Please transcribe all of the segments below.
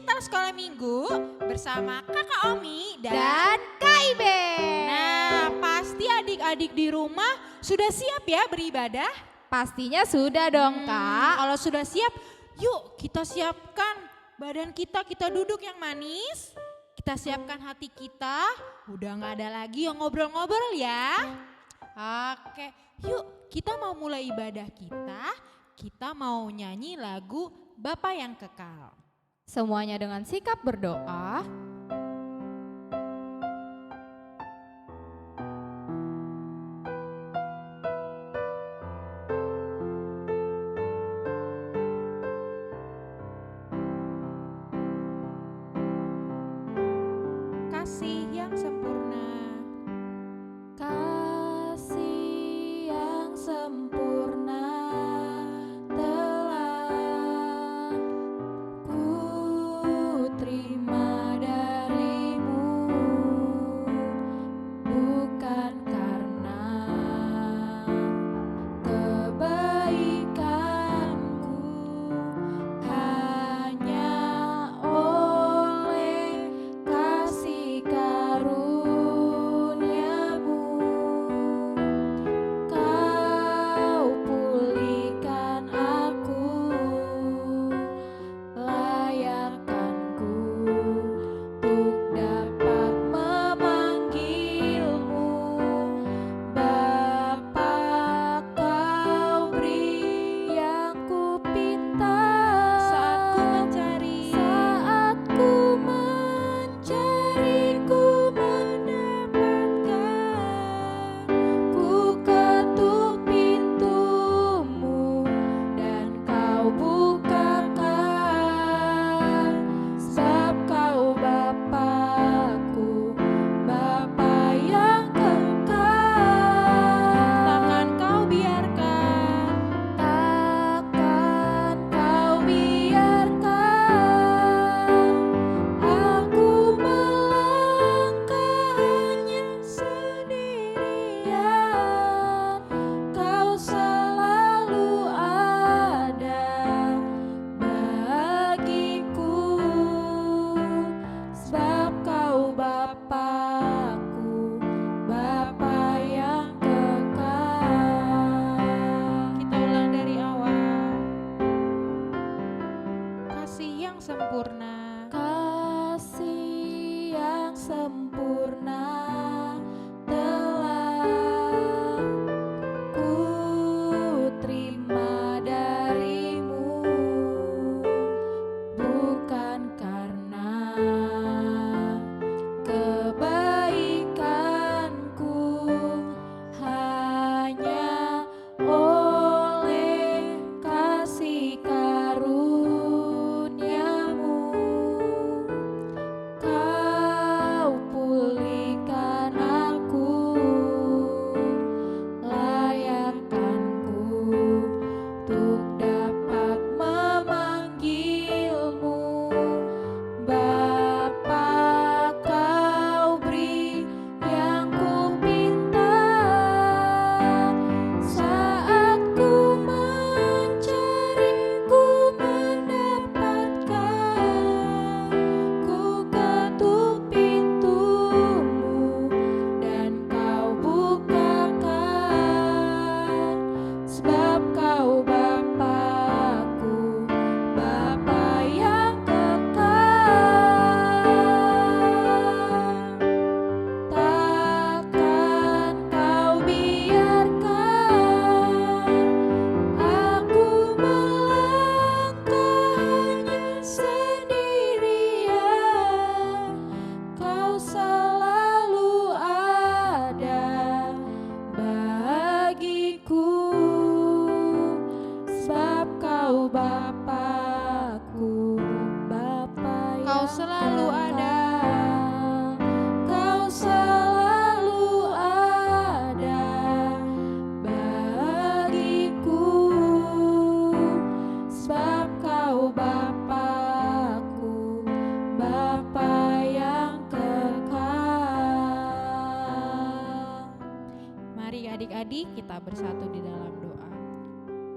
Cerita Sekolah Minggu bersama Kakak Omi dan Kak Ibe. Nah, pasti adik-adik di rumah sudah siap ya beribadah? Pastinya sudah dong Kak. Kalau sudah siap, yuk kita siapkan badan kita duduk yang manis. Kita siapkan hati kita, udah gak ada lagi yang ngobrol-ngobrol ya. Oke, yuk kita mau mulai ibadah kita. Kita mau nyanyi lagu Bapa yang Kekal. Semuanya dengan sikap berdoa. Kasih yang sempurna. Kasih yang sempurna telah ku terima darimu, bukan karena kebaikanku, hanya oleh kasih karuniamu kau pulihkan aku, layakkanku untuk dapat memanggilmu Bapa. Kau beri yang ku pinta saat ku mencari, ku mendapatkan. Ku ketuk pintumu dan kau bukakan, sebab kau Bapakku, Bapa yang kekal. Takkan kau biarkan Takkan kau biarkan aku melangkah hanya sendirian. Kau selalu ada bagiku, sebab kau Bapakku, Bapa yang kekal. Kita ulang dari awal. Kasih yang sempurna. Kasih yang sempurna telah ku terima darimu, bukan karena kebaikanku, hanya oleh kasih karuniamu kau pulihkan aku, layakkanku untuk dapat memanggilmu Bapa. Kau beri yang ku pinta saat ku mencari, ku mendapatkan. Ku ketuk pintumu dan kau bukakan, sebab kau Bapakku, Bapa yang kekal. Takkan kau biarkan aku melangkah hanya sendirian. Kau selalu ada bagiku, sebab kau Bapakku, Bapa yang Kau selalu ada. Kau selalu ada bagiku, sebab kau Bapakku, Bapa yang kekal. Mari adik-adik kita bersatu di dalam doa.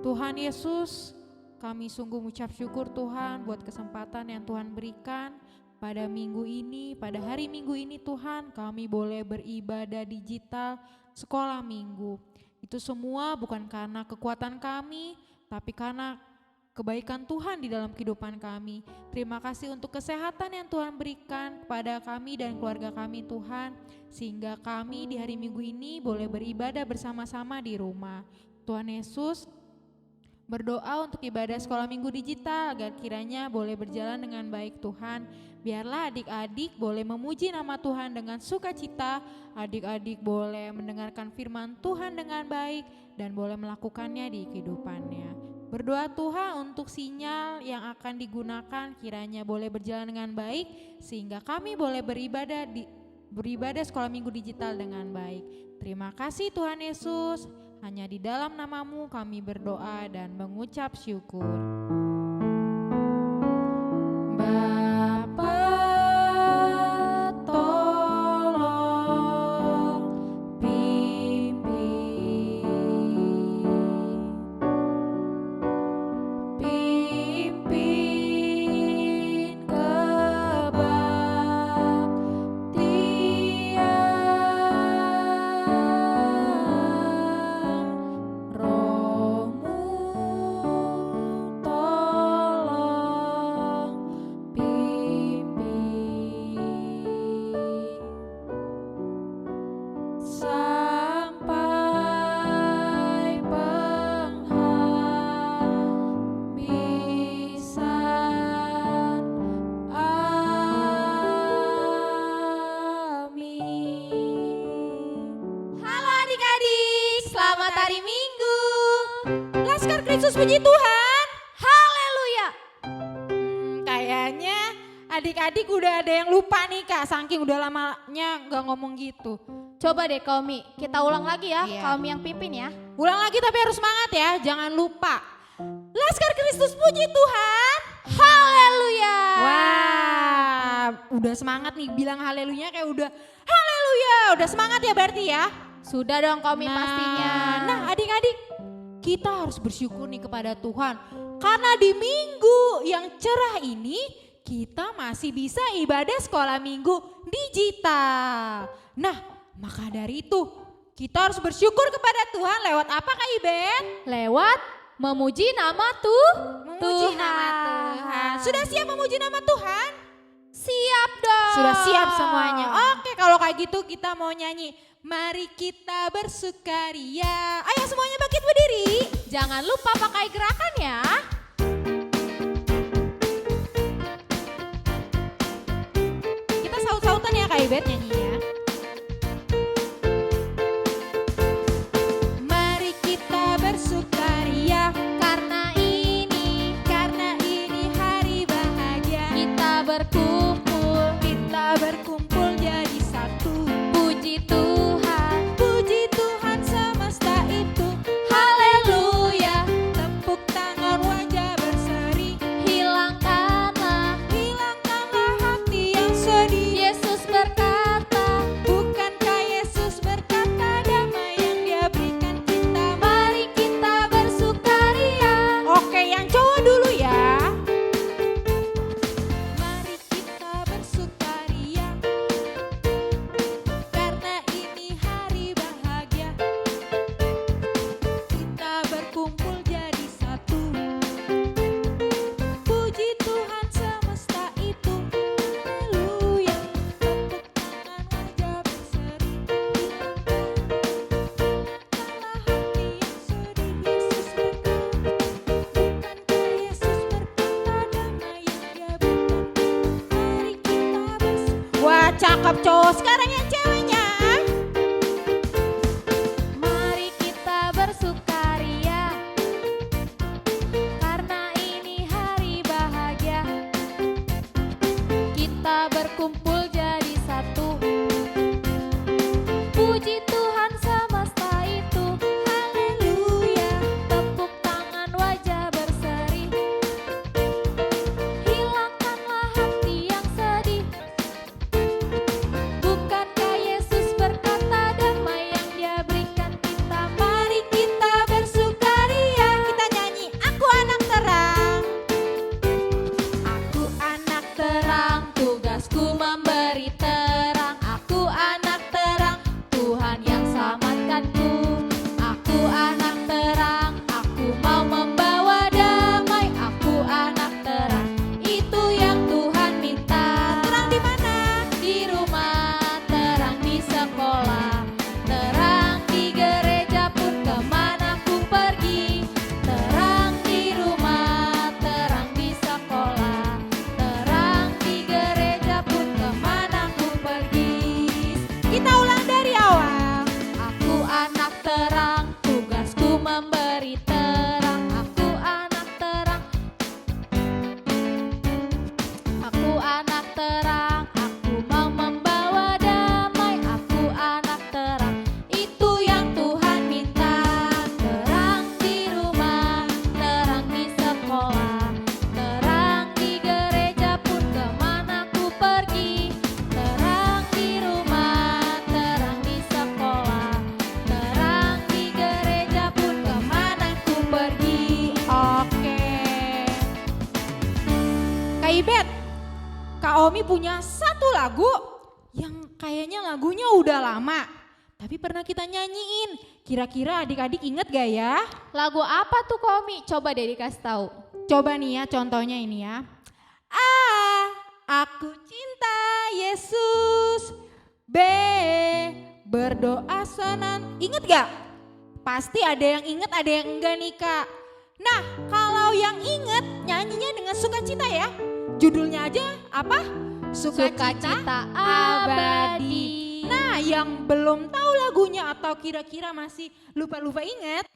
Tuhan Yesus, kami sungguh mengucap syukur Tuhan buat kesempatan yang Tuhan berikan pada minggu ini, pada hari Minggu ini Tuhan, kami boleh beribadah digital sekolah minggu. Itu semua bukan karena kekuatan kami, tapi karena kebaikan Tuhan di dalam kehidupan kami. Terima kasih untuk kesehatan yang Tuhan berikan kepada kami dan keluarga kami Tuhan, sehingga kami di hari Minggu ini boleh beribadah bersama-sama di rumah. Tuhan Yesus, berdoa untuk ibadah sekolah minggu digital agar kiranya boleh berjalan dengan baik Tuhan. Biarlah adik-adik boleh memuji nama Tuhan dengan sukacita, adik-adik boleh mendengarkan firman Tuhan dengan baik dan boleh melakukannya di kehidupannya. Berdoa Tuhan untuk sinyal yang akan digunakan kiranya boleh berjalan dengan baik sehingga kami boleh beribadah sekolah minggu digital dengan baik. Terima kasih Tuhan Yesus, hanya di dalam nama-Mu kami berdoa dan mengucap syukur. Bapa, tolong pimpin kebaktian, Roh-Mu tolong pimpin sampai penghabisan. Amin. Halo adik-adik, selamat hari Minggu. Laskar Kristus puji Tuhan. Haleluya. Kayaknya adik-adik udah ada yang lupa nih Kak, saking udah lamanya gak ngomong gitu. Coba deh Kaumi, kita ulang lagi ya, Iya. Kaumi yang pimpin ya. Ulang lagi tapi harus semangat ya, jangan lupa. Laskar Kristus puji Tuhan. Haleluya. Wah, udah semangat nih, bilang haleluya kayak udah haleluya, udah semangat ya berarti ya. Sudah dong Kaumi pastinya. Nah adik-adik, kita harus bersyukur nih kepada Tuhan. Karena di minggu yang cerah ini, kita masih bisa ibadah sekolah minggu digital. Nah, maka dari itu, kita harus bersyukur kepada Tuhan lewat apa Kak Iben? Lewat memuji nama Memuji nama Tuhan. Sudah siap memuji nama Tuhan? Siap dong. Sudah siap semuanya. Oke, kalau kayak gitu kita mau nyanyi. Mari kita bersukaria. Ayo semuanya bangkit berdiri. Jangan lupa pakai gerakan ya. Kita saut-sautan ya Kak Ibet nyanyinya. Mari kita bersukaria karena ini hari bahagia. Kita berkumpul jadi satu. puji Tuhan. Puji Tuhan semesta itu. Haleluya. Tepuk tangan wajah berseri. Hilangkanlah. Hilangkanlah hati yang sedih. Yesus berkata, Bukankah Yesus berkata damai yang Dia berikan kita? mari kita bersukaria. Oke, yang cowok dulu ya. Mari kita bersukaria karena ini hari bahagia. Kita berkumpul jadi satu. Puji Tuhan semesta itu. Haleluya. Tepuk tangan wajah berseri. Hilangkanlah hati yang sedih. Yesus berkata. Bukankah Yesus berkata damai yang Dia berikan? Mari kita bersukaria. Wah, cakep cowok. Sekarang yang ceweknya. Mari kita bersukaria karena ini hari bahagia. Kita berkumpul jadi satu. Puji Tuhan semesta itu. Haleluya. Tepuk tangan wajah berseri. Hilangkanlah hati yang sedih. Bukan memberi terang. Aku anak terang. Aku anak terang. Aku mau membawa damai. Aku anak terang. Itu yang Tuhan minta. Terang di rumah, terang di sekolah, terang di gereja pun kemana ku pergi. Terang di rumah, terang di sekolah, terang di gereja pun kemana ku pergi. Oke. Kak Ibet, Kak Omi punya satu lagu yang kayaknya lagunya udah lama, tapi pernah kita nyanyiin. Kira-kira adik-adik inget gak ya? Lagu apa tuh Komi? Coba deh dikasih tahu. Coba nih ya, contohnya ini ya. A, aku cinta Yesus. B, berdoa senang. Ingat gak? Pasti ada yang ingat, ada yang enggak nih Kak. Nah, kalau yang ingat nyanyinya dengan sukacita ya. Judulnya aja apa? Sukacita abadi. Nah, yang belum tahu lagunya atau kira-kira masih lupa-lupa ingat,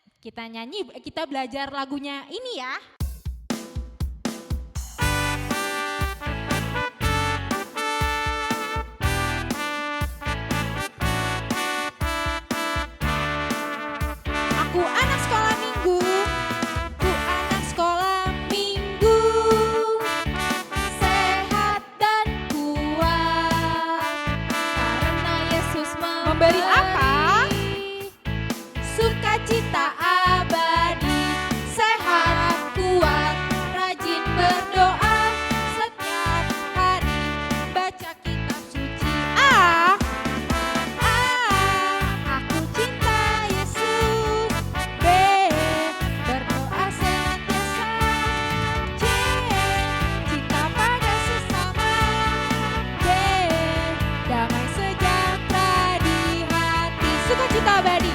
kita belajar lagunya ini ya. Aku anak sekolah minggu, ku anak sekolah minggu, Sehat dan kuat karena Yesus Memberi apa? Sukacita abadi. sehat, kuat, rajin berdoa, setiap hari baca kitab suci. Aku cinta Yesus. B, berdoa senantiasa. C, cinta pada sesama. D, damai sejahtera di hati. Sukacita abadi.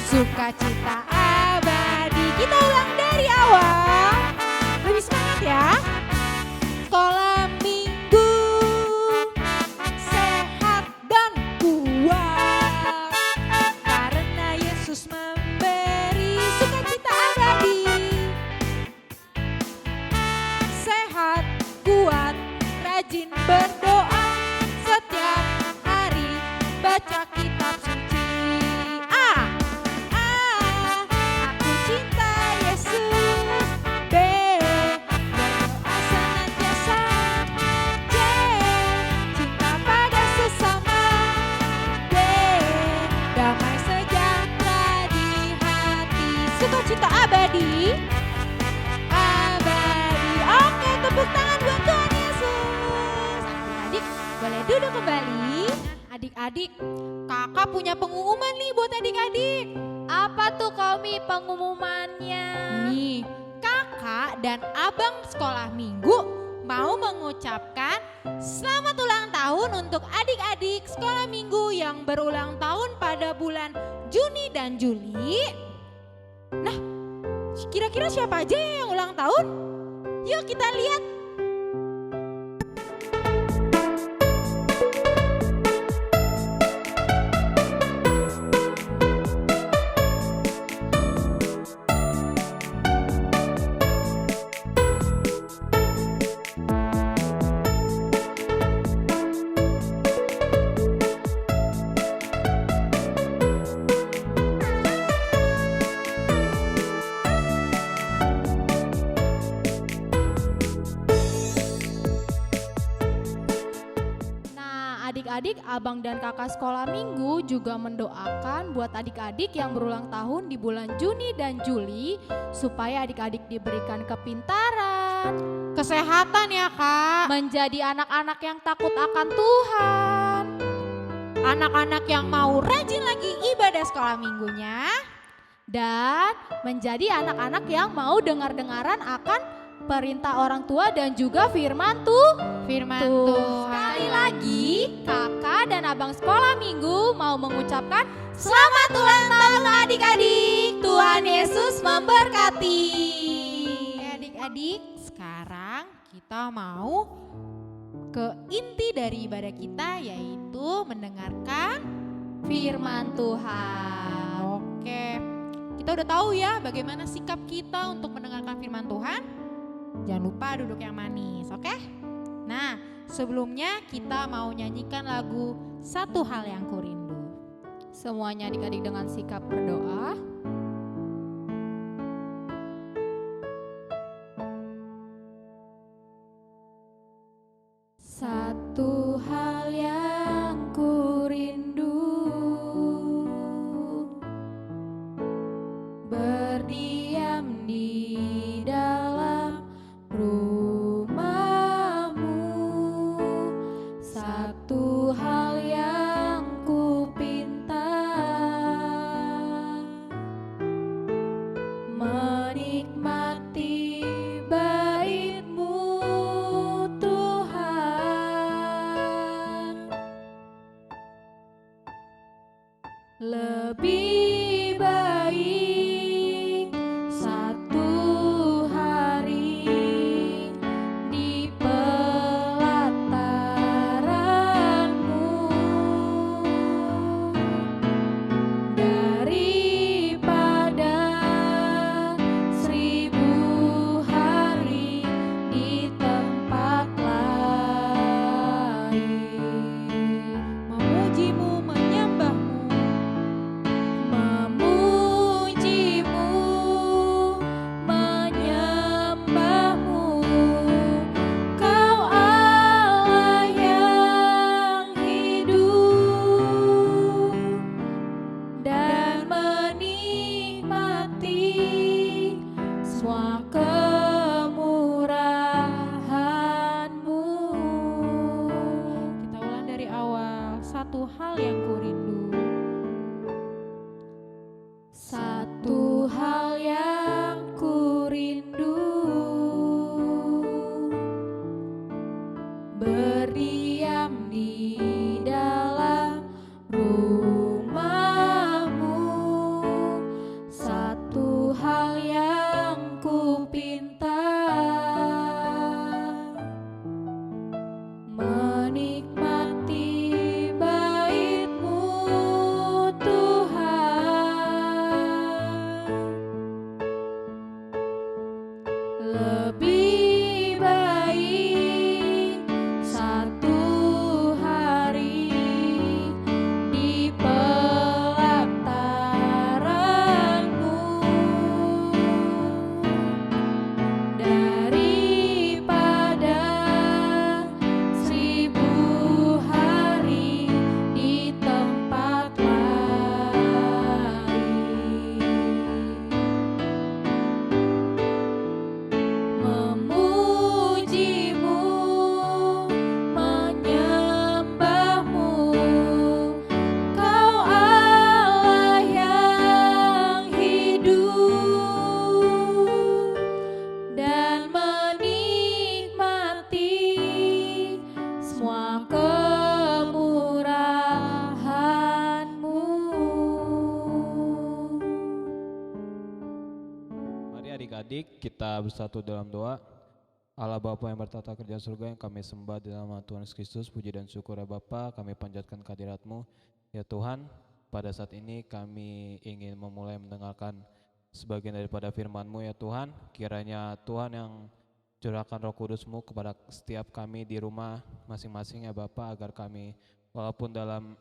Sukacita abadi. Kita ulang dari awal. Lebih semangat ya. Sekolah minggu, sehat dan kuat karena Yesus memberi sukacita abadi. Sehat, kuat, rajin berdoa, setiap hari baca kitab suci. Aku cinta Yesus. B, berdoa senantiasa. C, cinta pada sesama. D, damai sejahtera di hati. Sukacita abadi. Abadi. Oke, tepuk tangan buat Tuhan Yesus. Adik-adik boleh duduk kembali. Adik-adik, kakak punya pengumuman nih buat adik-adik. Apa tuh Komi pengumumannya? Nih, kakak dan abang sekolah minggu mau mengucapkan selamat ulang tahun untuk adik-adik sekolah minggu yang berulang tahun pada bulan Juni dan Juli. Nah, kira-kira siapa aja yang ulang tahun? Yuk kita lihat. Adik-adik, abang dan kakak sekolah minggu juga mendoakan buat adik-adik yang berulang tahun di bulan Juni dan Juli supaya adik-adik diberikan kepintaran, Kesehatan ya kak. menjadi anak-anak yang takut akan Tuhan, Anak-anak yang mau rajin lagi ibadah sekolah minggunya. dan menjadi anak-anak yang mau dengar-dengaran akan perintah orang tua dan juga firman Firman Tuh. Tuhan. Sekali lagi, kakak dan abang sekolah minggu mau mengucapkan selamat ulang tahun adik-adik. Tuhan Yesus memberkati. Adik-adik, sekarang kita mau ke inti dari ibadah kita, yaitu mendengarkan Firman Tuhan. Oke, kita kita udah tahu ya bagaimana sikap kita untuk mendengarkan firman Tuhan. Jangan lupa duduk yang manis, oke? Nah, sebelumnya kita mau nyanyikan lagu Satu Hal Yang Kurindu. Semuanya adik-adik dengan sikap berdoa. Satu hal yang kurindu, berdiam di dalam rumah-Mu. Satu hal yang kupinta, menikmati bait-Mu Tuhan. Lebih baik satu hari di pelataran-Mu daripada 1000 hari di tempat lain. Memuji-Mu, menyembah-Mu, Memuji-Mu, menyembah-Mu, Kau Allah yang hidup, dan menikmati semua kemurahan-Mu. kita ulang dari awal. Satu hal yang kurindu. Satu hal yang kurindu, berdiam di dalam rumah-Mu. Satu hal yang kupinta, menikmati bait-Mu Tuhan. Lebih baik satu hari di pelataran-Mu daripada 1000 hari di tempat lain. Memuji-Mu, menyembah-Mu, Kau Allah yang hidup, dan menikmati semua kemurahan-Mu. Mari adik-adik kita bersatu dalam doa. Allah Bapa yang bertata kerja surga, yang kami sembah di dalam nama Tuhan Yesus Kristus, puji dan syukur ya Bapa, kami panjatkan kehadirat-Mu. Ya Tuhan, pada saat ini kami ingin memulai mendengarkan sebagian daripada firman-Mu ya Tuhan. Kiranya Tuhan yang curahkan Roh Kudus-Mu kepada setiap kami di rumah masing-masing ya Bapa, agar kami walaupun dalam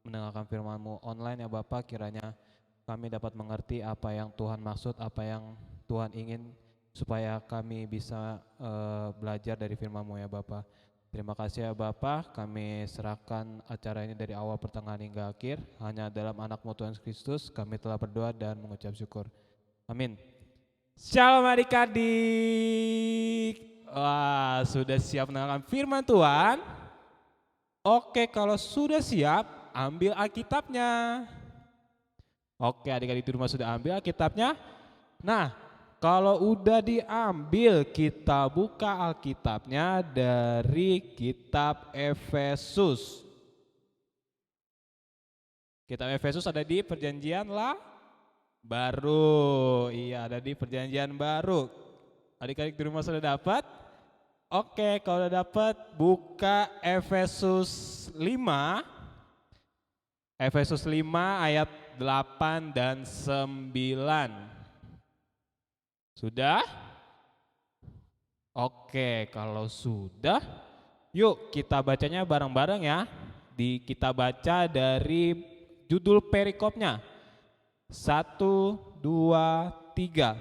mendengarkan firman-Mu online ya Bapa, kiranya kami dapat mengerti apa yang Tuhan maksud, apa yang Tuhan ingin, supaya kami bisa belajar dari firman-Mu ya Bapa. Terima kasih ya Bapa, kami serahkan acara ini dari awal pertengahan hingga akhir. Hanya dalam anak-Mu Tuhan Kristus kami telah berdoa dan mengucap syukur. Amin. Shalom adik-adik. Wah, sudah siap mendengarkan firman Tuhan? Oke, kalau sudah siap, ambil Alkitabnya. Oke, adik-adik di rumah sudah ambil Alkitabnya? Nah, kalau udah diambil, kita buka Alkitabnya dari kitab Efesus. Kitab Efesus ada di perjanjian baru. Iya, ada di perjanjian baru. Adik-adik di rumah sudah dapat? Oke, kalau udah dapat, buka Efesus 5. Efesus 5 ayat 8 dan 9. Sudah? Oke, kalau sudah, yuk kita bacanya bareng-bareng ya. Kita baca dari judul perikopnya. 1, 2, 3.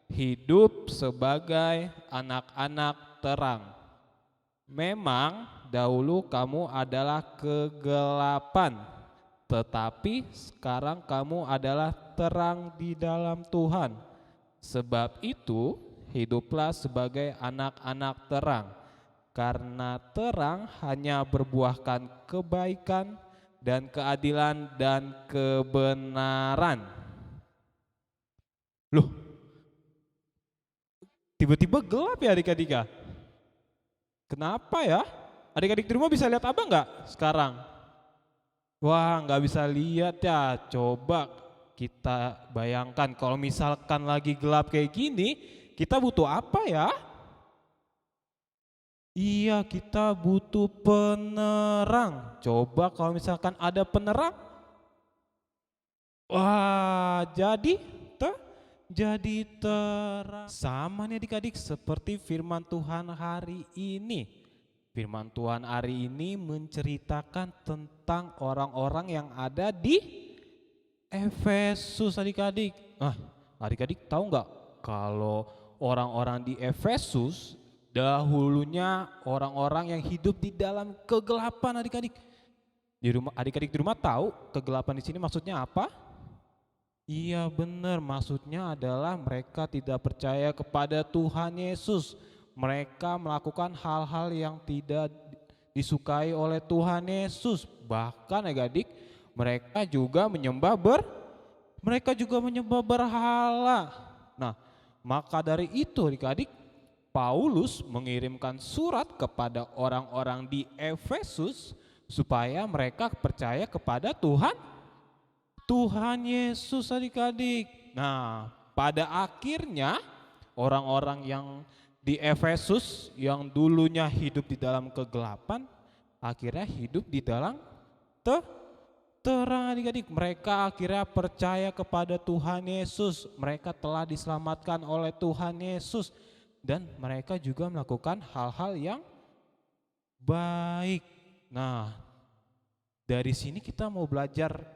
Hidup sebagai anak-anak terang. Memang dahulu kamu adalah kegelapan, tetapi sekarang kamu adalah terang di dalam Tuhan. Sebab itu, hiduplah sebagai anak-anak terang, karena terang hanya berbuahkan kebaikan dan keadilan dan kebenaran. Loh, tiba-tiba gelap ya adik-adik ya? Kenapa ya? Adik-adik di rumah bisa lihat abang nggak sekarang? Wah, nggak bisa lihat ya. Coba kita bayangkan kalau misalkan lagi gelap kayak gini, kita butuh apa ya? Iya, kita butuh penerang. Coba kalau misalkan ada penerang. Wah, jadi terang. Sama nih adik-adik seperti firman Tuhan hari ini. Firman Tuhan hari ini menceritakan tentang orang-orang yang ada di Efesus adik-adik. Adik-adik tahu nggak kalau orang-orang di Efesus dahulunya orang-orang yang hidup di dalam kegelapan adik-adik. Adik-adik di rumah tahu kegelapan di sini maksudnya apa? Iya benar, maksudnya adalah mereka tidak percaya kepada Tuhan Yesus. Mereka melakukan hal-hal yang tidak disukai oleh Tuhan Yesus. Bahkan adik-adik, mereka juga menyembah berhala. Nah, maka dari itu adik-adik, Paulus mengirimkan surat kepada orang-orang di Efesus supaya mereka percaya kepada Tuhan Yesus adik-adik. Nah, pada akhirnya orang-orang yang di Efesus yang dulunya hidup di dalam kegelapan, akhirnya hidup di dalam terang adik-adik. Mereka akhirnya percaya kepada Tuhan Yesus. Mereka telah diselamatkan oleh Tuhan Yesus. Dan mereka juga melakukan hal-hal yang baik. Nah, dari sini kita mau belajar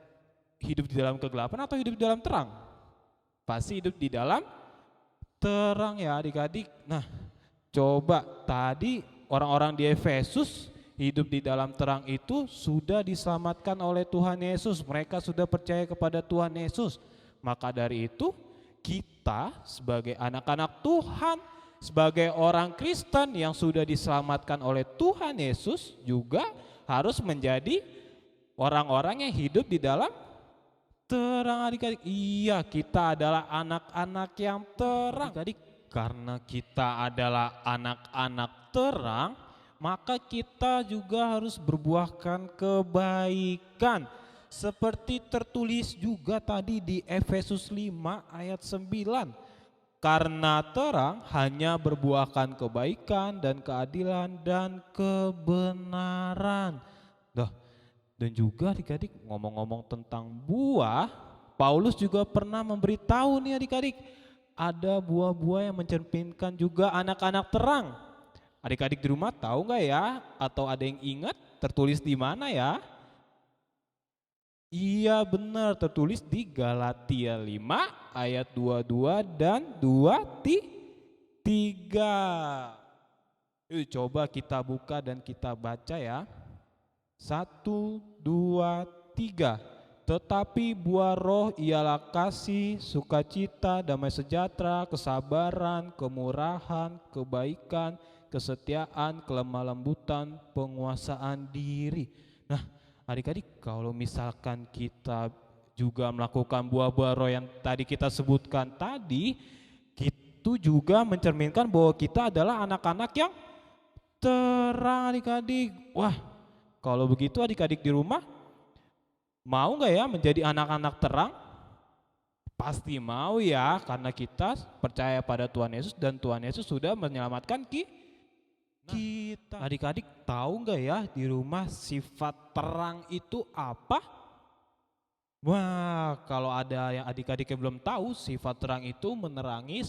hidup di dalam kegelapan atau hidup di dalam terang? Pasti hidup di dalam terang ya adik-adik. Nah, coba tadi orang-orang di Efesus hidup di dalam terang itu sudah diselamatkan oleh Tuhan Yesus. Mereka sudah percaya kepada Tuhan Yesus. Maka dari itu kita sebagai anak-anak Tuhan, sebagai orang Kristen yang sudah diselamatkan oleh Tuhan Yesus juga harus menjadi orang-orang yang hidup di dalam terang adik-adik. Iya, kita adalah anak-anak yang terang adik. Karena kita adalah anak-anak terang, maka kita juga harus berbuahkan kebaikan. Seperti tertulis juga tadi di Efesus 5 ayat 9. Karena terang hanya berbuahkan kebaikan dan keadilan dan kebenaran. Dan juga adik-adik ngomong-ngomong tentang buah, Paulus juga pernah memberitahu nih adik-adik, ada buah-buah yang mencerminkan juga anak-anak terang. Adik-adik di rumah tahu nggak ya? Atau ada yang ingat tertulis di mana ya? Iya benar, tertulis di Galatia 5 ayat 22 dan 23. Yuk coba kita buka dan kita baca ya. 1, 2, 3. Tetapi buah roh ialah kasih, sukacita, damai sejahtera, kesabaran, kemurahan, kebaikan, kesetiaan, kelemah lembutan, penguasaan diri. Nah, adik-adik, kalau misalkan kita juga melakukan buah-buah roh yang tadi kita sebutkan tadi, itu juga mencerminkan bahwa kita adalah anak-anak yang terang adik-adik. Wah, kalau begitu adik-adik di rumah mau nggak ya menjadi anak-anak terang? Pasti mau ya, karena kita percaya pada Tuhan Yesus dan Tuhan Yesus sudah menyelamatkan kita. Adik-adik tahu nggak ya di rumah sifat terang itu apa? Wah, kalau ada yang adik-adik yang belum tahu, sifat terang itu menerangi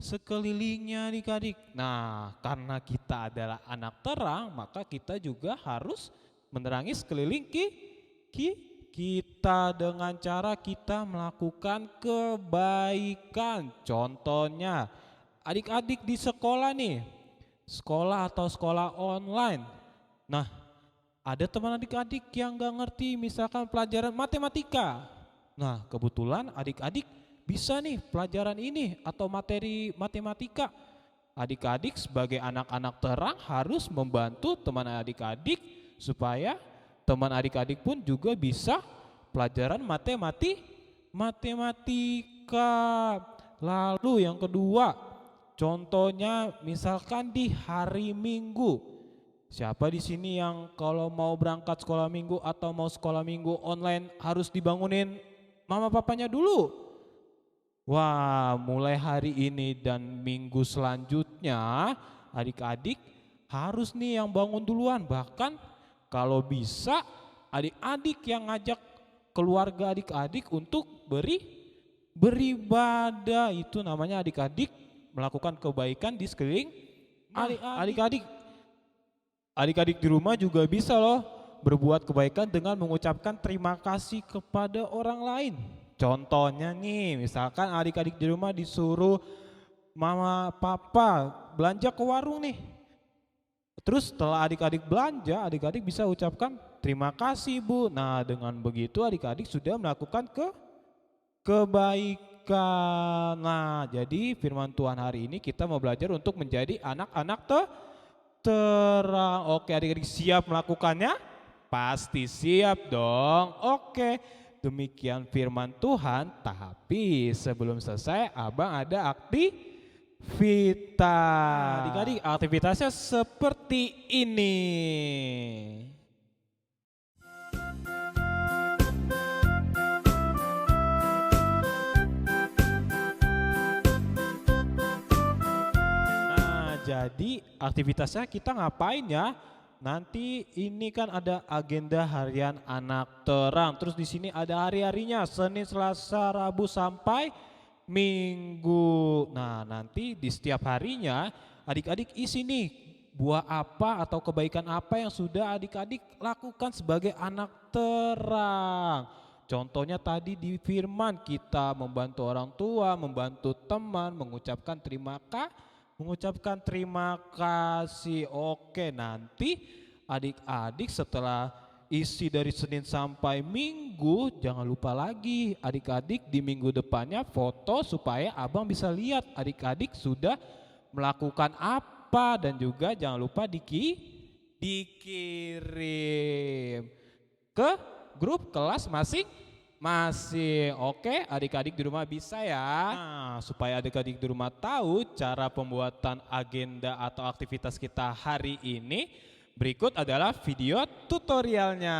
sekelilingnya adik-adik. Nah, karena kita adalah anak terang, maka kita juga harus menerangi sekeliling kita dengan cara kita melakukan kebaikan. Contohnya, adik-adik di sekolah nih, sekolah atau sekolah online. Nah, ada teman adik-adik yang gak ngerti misalkan pelajaran matematika. Nah, kebetulan adik-adik bisa nih pelajaran ini atau materi matematika. Adik-adik sebagai anak-anak terang harus membantu teman adik-adik supaya teman adik-adik pun juga bisa pelajaran matematika. Lalu yang kedua, contohnya misalkan di hari Minggu. Siapa di sini yang kalau mau berangkat sekolah minggu atau mau sekolah minggu online harus dibangunin mama papanya dulu? Wah, mulai hari ini dan minggu selanjutnya adik-adik harus nih yang bangun duluan. Bahkan kalau bisa adik-adik yang ngajak keluarga adik-adik untuk beribadah. Itu namanya adik-adik melakukan kebaikan di sekeliling adik-adik. Adik-adik di rumah juga bisa loh berbuat kebaikan dengan mengucapkan terima kasih kepada orang lain. Contohnya nih, misalkan adik-adik di rumah disuruh mama papa belanja ke warung nih. Terus setelah adik-adik belanja, adik-adik bisa ucapkan terima kasih Bu. Nah, dengan begitu adik-adik sudah melakukan kebaikan. Nah, jadi firman Tuhan hari ini kita mau belajar untuk menjadi anak-anak terang. Oke, adik-adik siap melakukannya? Pasti siap dong. Oke, demikian firman Tuhan. Tapi sebelum selesai, abang ada aktivitas. Adik-adik aktivitasnya seperti ini. Jadi aktivitasnya kita ngapain ya? Nanti ini kan ada agenda harian anak terang. Terus di sini ada hari-harinya, Senin, Selasa, Rabu sampai Minggu. Nah, nanti di setiap harinya adik-adik isi nih buah apa atau kebaikan apa yang sudah adik-adik lakukan sebagai anak terang. Contohnya tadi di firman kita membantu orang tua, membantu teman, mengucapkan terima kasih. Oke, nanti adik-adik setelah isi dari Senin sampai Minggu, jangan lupa lagi adik-adik di minggu depannya foto supaya abang bisa lihat adik-adik sudah melakukan apa, dan juga jangan lupa dikirim ke grup kelas masing-masing. Oke, adik-adik di rumah bisa ya. Nah, supaya adik-adik di rumah tahu cara pembuatan agenda atau aktivitas kita hari ini, berikut adalah video tutorialnya.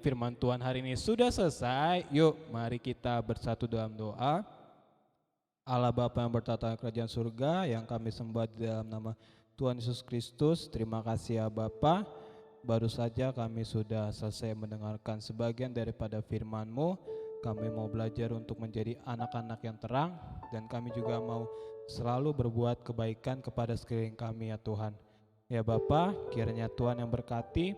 firman Tuhan hari ini sudah selesai. Yuk mari kita bersatu dalam doa. Allah Bapa yang bertata kerajaan surga, yang kami sembah di dalam nama Tuhan Yesus Kristus, terima kasih ya Bapa. Baru saja kami sudah selesai mendengarkan sebagian daripada firman-Mu. Kami mau belajar untuk menjadi anak-anak yang terang, dan kami juga mau selalu berbuat kebaikan kepada sekeliling kami ya Tuhan. Ya Bapa, kiranya Tuhan yang berkati,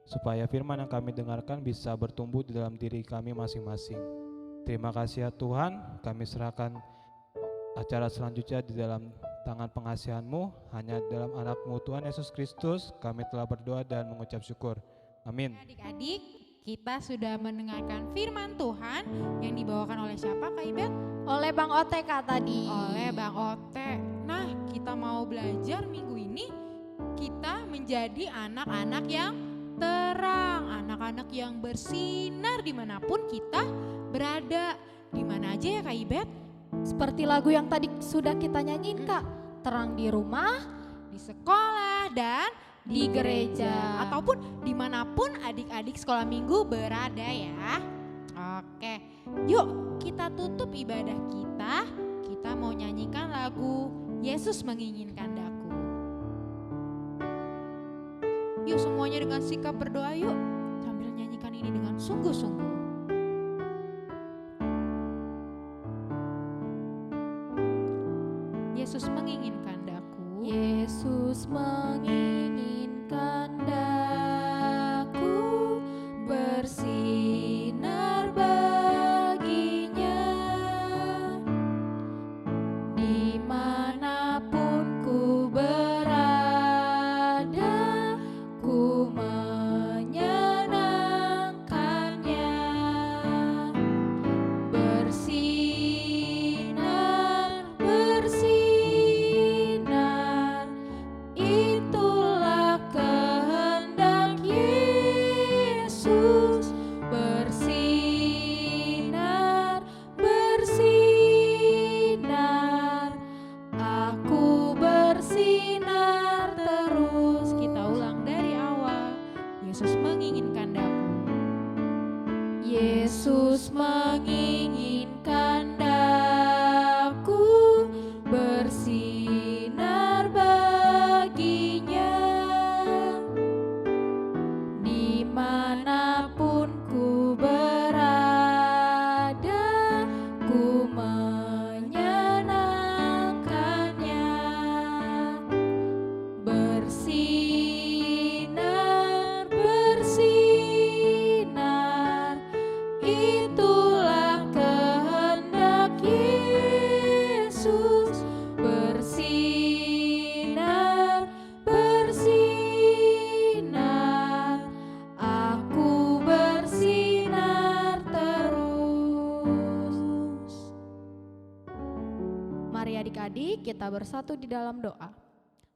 supaya firman yang kami dengarkan bisa bertumbuh di dalam diri kami masing-masing. Terima kasih ya Tuhan, kami serahkan acara selanjutnya di dalam tangan pengasihan-Mu, hanya dalam anak-Mu Tuhan Yesus Kristus kami telah berdoa dan mengucap syukur. Amin. Adik-adik, kita sudah mendengarkan firman Tuhan yang dibawakan oleh siapa Kak Ibet? Oleh Bang Ote Kak tadi. Oleh Bang Ote. Nah, kita mau belajar minggu ini, kita menjadi anak-anak yang terang, anak-anak yang bersinar dimanapun kita berada. Di mana aja ya Kak Ibet? Seperti lagu yang tadi sudah kita nyanyiin Kak. Terang di rumah, Di sekolah dan di gereja. ataupun dimanapun adik-adik sekolah minggu berada ya. Oke, yuk kita tutup ibadah kita. Kita mau nyanyikan lagu Yesus Menginginkan Daku. Yuk semuanya dengan sikap berdoa yuk, sambil nyanyikan ini dengan sungguh-sungguh. Yesus menginginkan daku. Yesus menginginkan daku bersinar baginya, dimanapun ku berada, ku menyenangkannya. Bersinar, bersinar, itulah kehendak Yesus. Bersinar, bersinar, aku bersinar terus. Kita ulang dari awal. Yesus menginginkan daku. Yesus menginginkan daku bersinar baginya, dimanapun ku berada, ku menyenangkannya. Bersinar, bersinar, itulah kehendak Yesus. Bersinar, bersinar, aku bersinar terus. Mari adik-adik kita bersatu di dalam doa.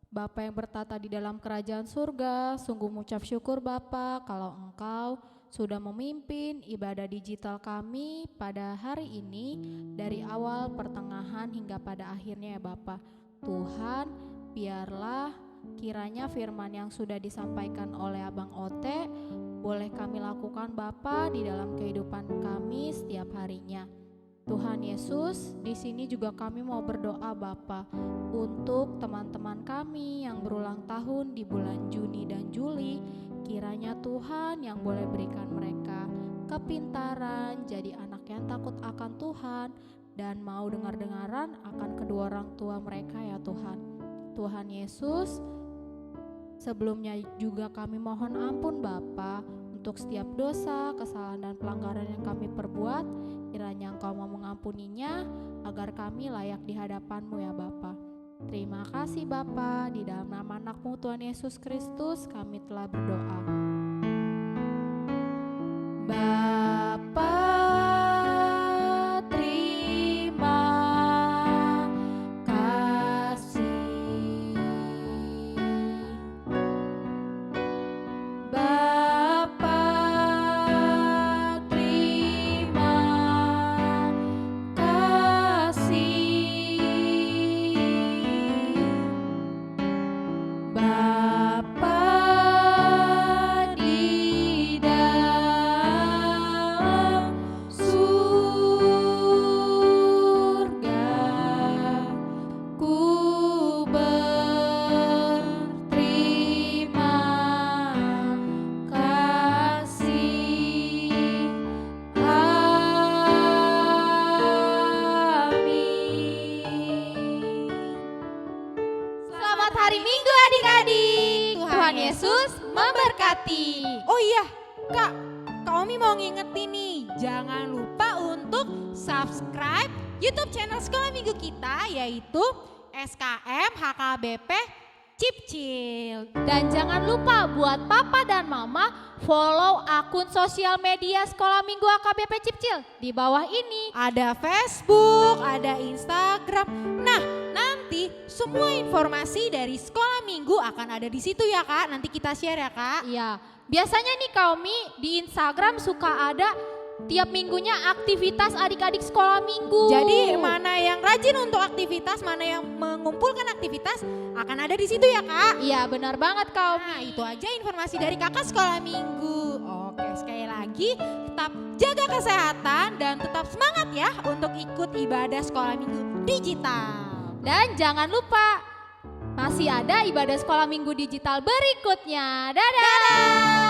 Bapa yang bertata di dalam kerajaan surga, sungguh mengucap syukur Bapa kalau Engkau sudah memimpin ibadah digital kami pada hari ini dari awal, pertengahan hingga pada akhirnya ya Bapa. Tuhan, biarlah kiranya firman yang sudah disampaikan oleh Abang Ote boleh kami lakukan Bapa di dalam kehidupan kami setiap harinya. Tuhan Yesus, di sini juga kami mau berdoa Bapa untuk teman-teman kami yang berulang tahun di bulan Juni dan Juli. Kiranya Tuhan yang boleh berikan mereka kepintaran, jadi anak yang takut akan Tuhan dan mau dengar-dengaran akan kedua orang tua mereka ya Tuhan. Tuhan Yesus, sebelumnya juga kami mohon ampun Bapa untuk setiap dosa, kesalahan dan pelanggaran yang kami perbuat. Kiranya Engkau mau mengampuninya agar kami layak di hadapan-Mu ya Bapa. Terima kasih Bapa, di dalam nama anak-Mu Tuhan Yesus Kristus kami telah berdoa. Bapa, terima kasih. Bapa, terima kasih. Bapa hari Minggu adik-adik. Tuhan Tuhan Yesus memberkati. Oh iya, Kak Omi mau ngingetin nih, jangan lupa untuk subscribe YouTube channel Sekolah Minggu kita, yaitu SKM HKBP Cipcil. Dan jangan lupa buat papa dan mama follow akun sosial media Sekolah Minggu AKBP Cipcil di bawah ini. Ada Facebook, ada Instagram. Nah, nanti semua informasi dari Sekolah Minggu akan ada di situ ya Kak. Nanti kita share ya Kak. Iya, biasanya nih Kaumi di Instagram suka ada tiap minggunya aktivitas adik-adik sekolah minggu. Jadi mana yang rajin untuk aktivitas, mana yang mengumpulkan aktivitas akan ada di situ ya Kak. Iya benar banget Nah, Kaumi. itu aja informasi dari Kakak Sekolah Minggu. Oke, sekali lagi tetap jaga kesehatan dan tetap semangat ya untuk ikut ibadah Sekolah Minggu digital. Dan jangan lupa masih ada ibadah sekolah minggu digital berikutnya. Dadah.